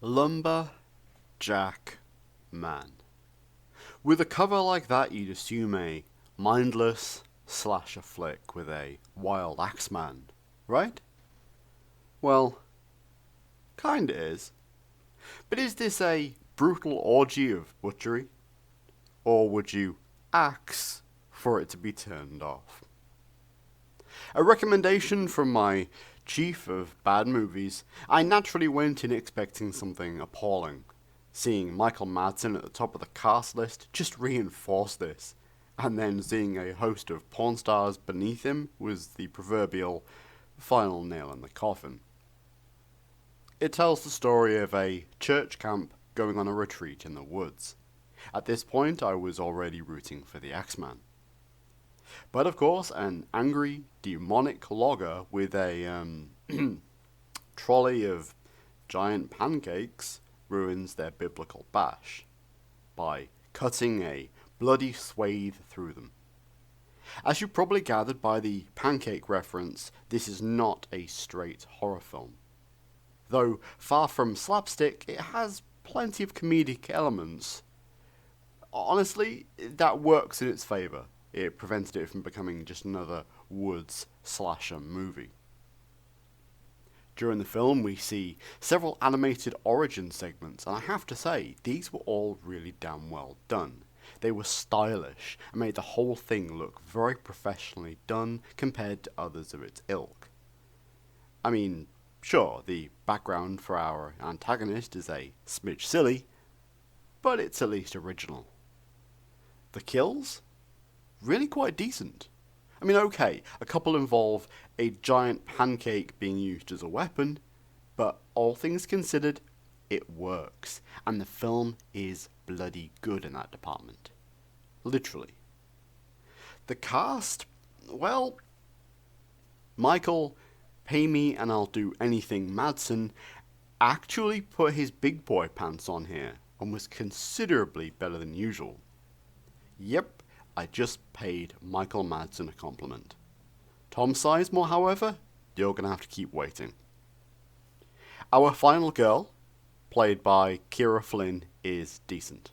Lumberjack Man. With a cover like that, you'd assume a mindless slasher flick with a wild axeman, right? Well, kinda is. But is this a brutal orgy of butchery? Or would you axe for it to be turned off? A recommendation from my chief of bad movies, I naturally went in expecting something appalling. Seeing Michael Madsen at the top of the cast list just reinforced this, and then seeing a host of porn stars beneath him was the proverbial final nail in the coffin. It tells the story of a church camp going on a retreat in the woods. At this point, I was already rooting for the Axeman. But of course, an angry, demonic logger with a trolley of giant pancakes ruins their biblical bash by cutting a bloody swathe through them. As you probably gathered by the pancake reference, this is not a straight horror film. Though far from slapstick, it has plenty of comedic elements. Honestly, that works in its favour. It prevented it from becoming just another woods slasher movie. During the film, we see several animated origin segments, and I have to say, these were all really damn well done. They were stylish and made the whole thing look very professionally done compared to others of its ilk. I mean, sure, the background for our antagonist is a smidge silly, but it's at least original. The kills? Really quite decent. I mean, okay, a couple involve a giant pancake being used as a weapon, but all things considered, it works, and the film is bloody good in that department. Literally. The cast? Well, Michael, pay me and I'll do anything Madsen, actually put his big boy pants on here, and was considerably better than usual. Yep, I just paid Michael Madsen a compliment. Tom Sizemore, however, you're going to have to keep waiting. Our final girl, played by Kira Flynn, is decent.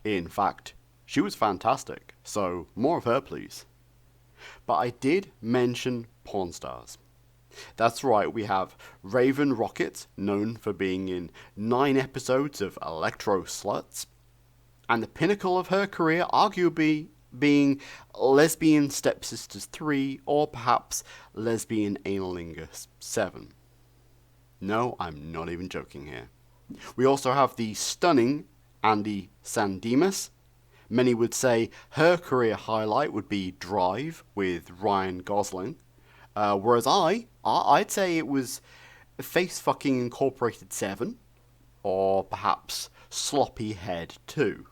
In fact, she was fantastic, so more of her please. But I did mention porn stars. That's right, we have Raven Rocket, known for being in 9 episodes of Electro Sluts, and the pinnacle of her career arguably being Lesbian Stepsisters 3 or perhaps Lesbian Analingus 7. No, I'm not even joking here. We also have the stunning Andy Sandemus. Many would say her career highlight would be Drive with Ryan Gosling, whereas I'd say it was Face Fucking Incorporated 7 or perhaps Sloppy Head 2.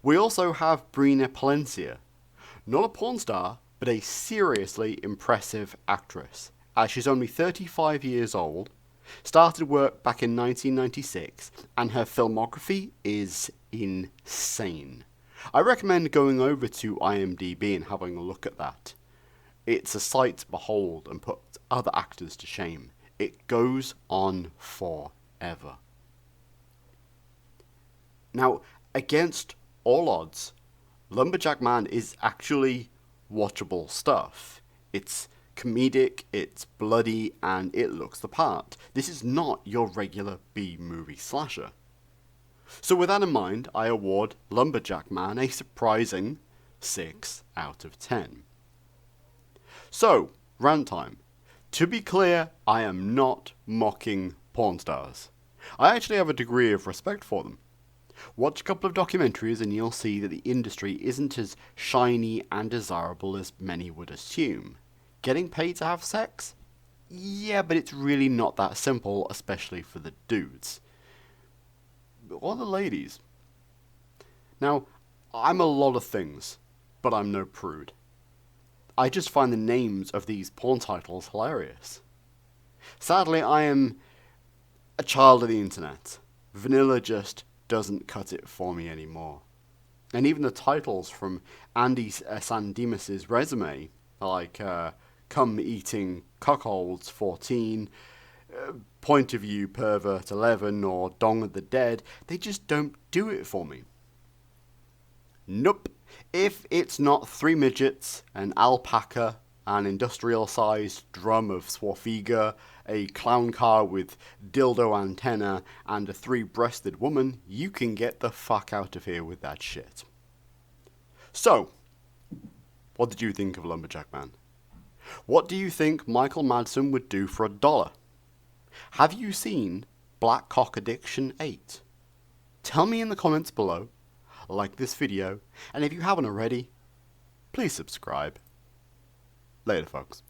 We also have Brina Palencia, not a porn star, but a seriously impressive actress, as she's only 35 years old, started work back in 1996, and her filmography is insane. I recommend going over to IMDb and having a look at that. It's a sight to behold and put other actors to shame. It goes on forever. Now, against all odds, Lumberjack Man is actually watchable stuff. It's comedic, it's bloody, and it looks the part. This is not your regular B-movie slasher. So with that in mind, I award Lumberjack Man a surprising 6 out of 10. So, rant time. To be clear, I am not mocking porn stars. I actually have a degree of respect for them. Watch a couple of documentaries and you'll see that the industry isn't as shiny and desirable as many would assume. Getting paid to have sex? Yeah, but it's really not that simple, especially for the dudes. Or the ladies. Now, I'm a lot of things, but I'm no prude. I just find the names of these porn titles hilarious. Sadly, I am a child of the internet. Vanilla just doesn't cut it for me anymore. And even the titles from Andy Sandemus's resume, like Come Eating Cuckolds 14, Point of View Pervert 11 or Dong of the Dead, they just don't do it for me. Nope. If it's not 3 midgets, an alpaca, an industrial-sized drum of Swarfiga, a clown car with dildo antenna, and a 3-breasted woman, you can get the fuck out of here with that shit. So, what did you think of Lumberjack Man? What do you think Michael Madsen would do for $1? Have you seen Black Cock Addiction 8? Tell me in the comments below, like this video, and if you haven't already, please subscribe. Later, folks.